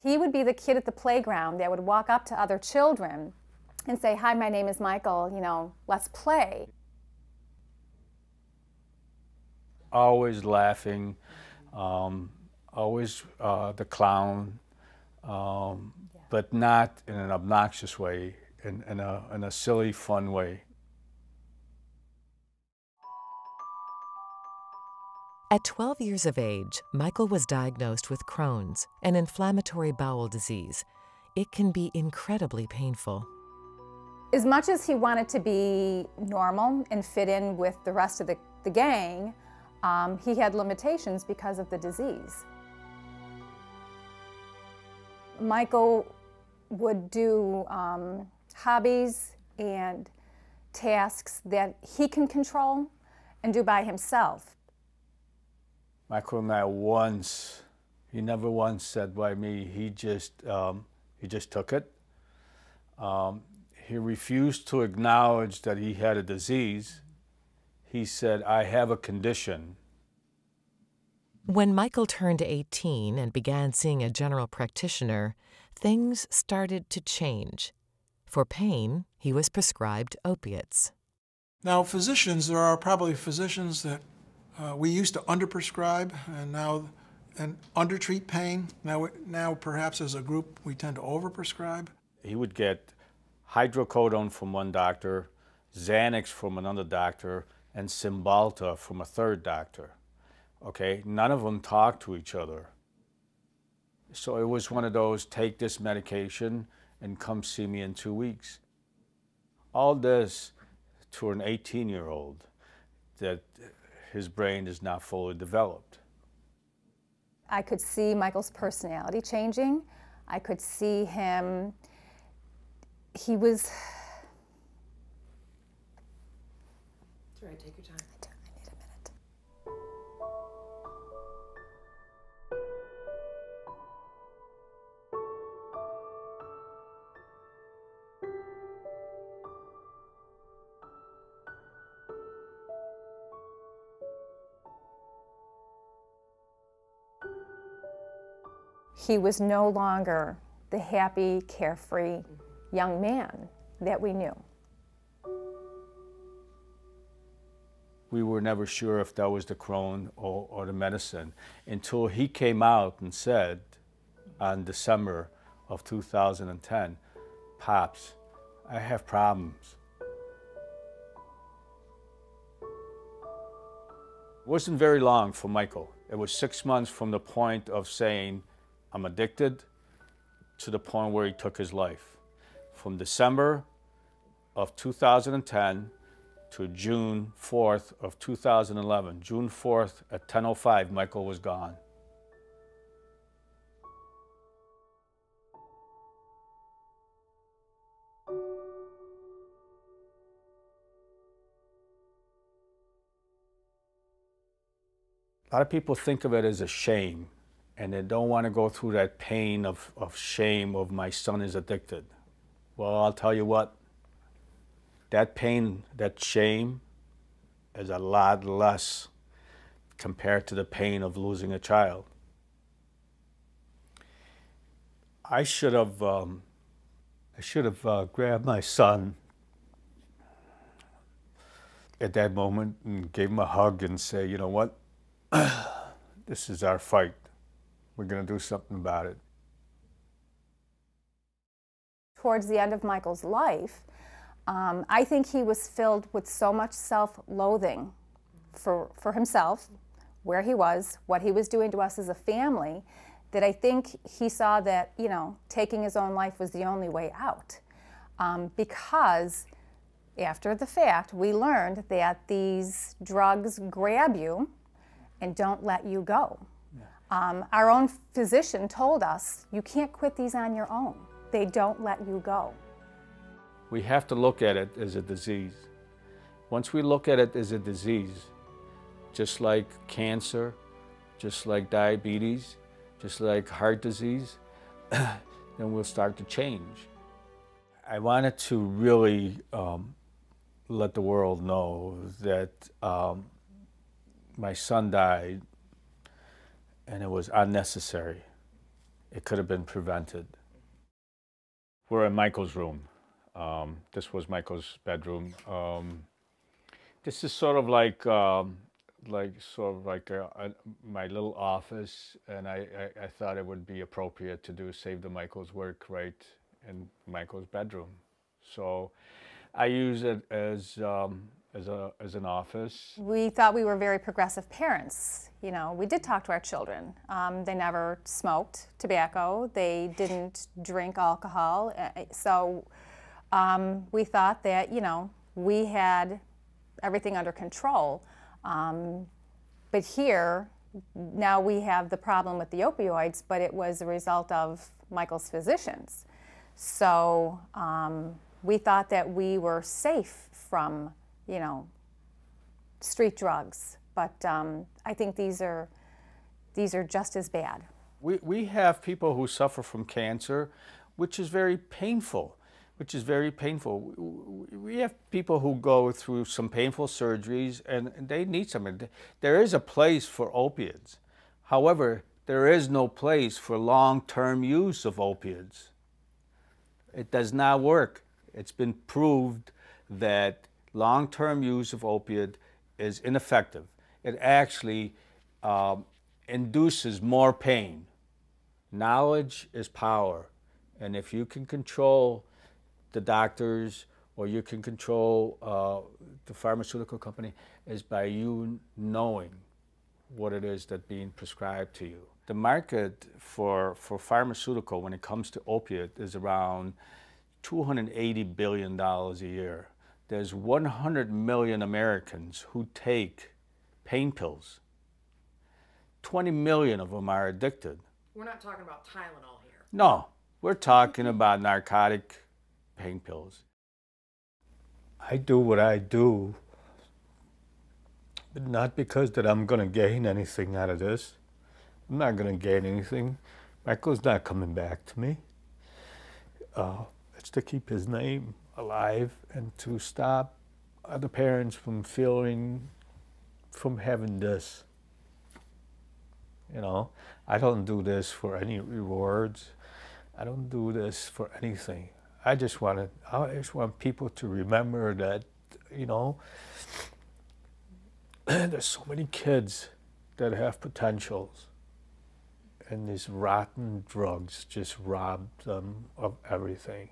He would be the kid at the playground that would walk up to other children and say, "Hi, my name is Michael, let's play." Always laughing, always the clown, but not in an obnoxious way, in a silly, fun way. At 12 years of age, Michael was diagnosed with Crohn's, an inflammatory bowel disease. It can be incredibly painful. As much as he wanted to be normal and fit in with the rest of the gang, he had limitations because of the disease. Michael would do hobbies and tasks that he can control and do by himself. Michael he never once said why me. He just took it. He refused to acknowledge that he had a disease. He said, "I have a condition." When Michael turned 18 and began seeing a general practitioner, things started to change. For pain, he was prescribed opiates. Now, there are probably physicians that we used to underprescribe and undertreat pain. Now perhaps as a group we tend to overprescribe. He would get hydrocodone from one doctor, Xanax from another doctor, and Cymbalta from a third doctor. Okay, none of them talked to each other. So it was one of those, take this medication and come see me in 2 weeks. All this to an 18-year-old that his brain is not fully developed. I could see Michael's personality changing. I could see him, he was... Sorry, take your time. I need a minute. He was no longer the happy, carefree young man that we knew. We were never sure if that was the Crohn or the medicine until he came out and said on December of 2010, "Pops, I have problems." It wasn't very long for Michael. It was 6 months from the point of saying, "I'm addicted," to the point where he took his life. From December of 2010 to June 4th of 2011. June 4th at 10:05, Michael was gone. A lot of people think of it as a shame, and they don't want to go through that pain of shame of my son is addicted. Well, I'll tell you what, that pain, that shame is a lot less compared to the pain of losing a child. I should have grabbed my son at that moment and gave him a hug and say, "You know what? This is our fight. We're going to do something about it." Towards the end of Michael's life, I think he was filled with so much self-loathing for himself, where he was, what he was doing to us as a family, that I think he saw that, taking his own life was the only way out. Because after the fact, we learned that these drugs grab you and don't let you go. Yeah. Our own physician told us, you can't quit these on your own. They don't let you go. We have to look at it as a disease. Once we look at it as a disease, just like cancer, just like diabetes, just like heart disease, then we'll start to change. I wanted to really let the world know that my son died and it was unnecessary. it could have been prevented. We're in Michael's room. This was Michael's bedroom. This is sort of like my little office, and I thought it would be appropriate to do Save the Michaels work right in Michael's bedroom. So I use it as an office. We thought we were very progressive parents. You know, we did talk to our children. They never smoked tobacco. They didn't drink alcohol. So we thought that, you know, we had everything under control. But here, now we have the problem with the opioids, but it was a result of Michael's physicians. So we thought that we were safe from, you know, street drugs, but I think these are just as bad. We have people who suffer from cancer, which is very painful. We have people who go through some painful surgeries and they need something. There is a place for opiates. However, there is no place for long-term use of opiates. It does not work. It's been proved that long-term use of opiate is ineffective. It actually induces more pain. Knowledge is power. And if you can control the doctors or you can control the pharmaceutical company, is by you knowing what it is that's being prescribed to you. The market for pharmaceutical when it comes to opiate is around $280 billion a year. There's 100 million Americans who take pain pills. 20 million of them are addicted. We're not talking about Tylenol here. No, we're talking about narcotic pain pills. I do what I do, but not because that I'm going to gain anything out of this. I'm not going to gain anything. Michael's not coming back to me. It's to keep his name alive and to stop other parents from having this. You know, I don't do this for any rewards. I don't do this for anything. I just want people to remember that, you know, there's so many kids that have potentials, and these rotten drugs just rob them of everything.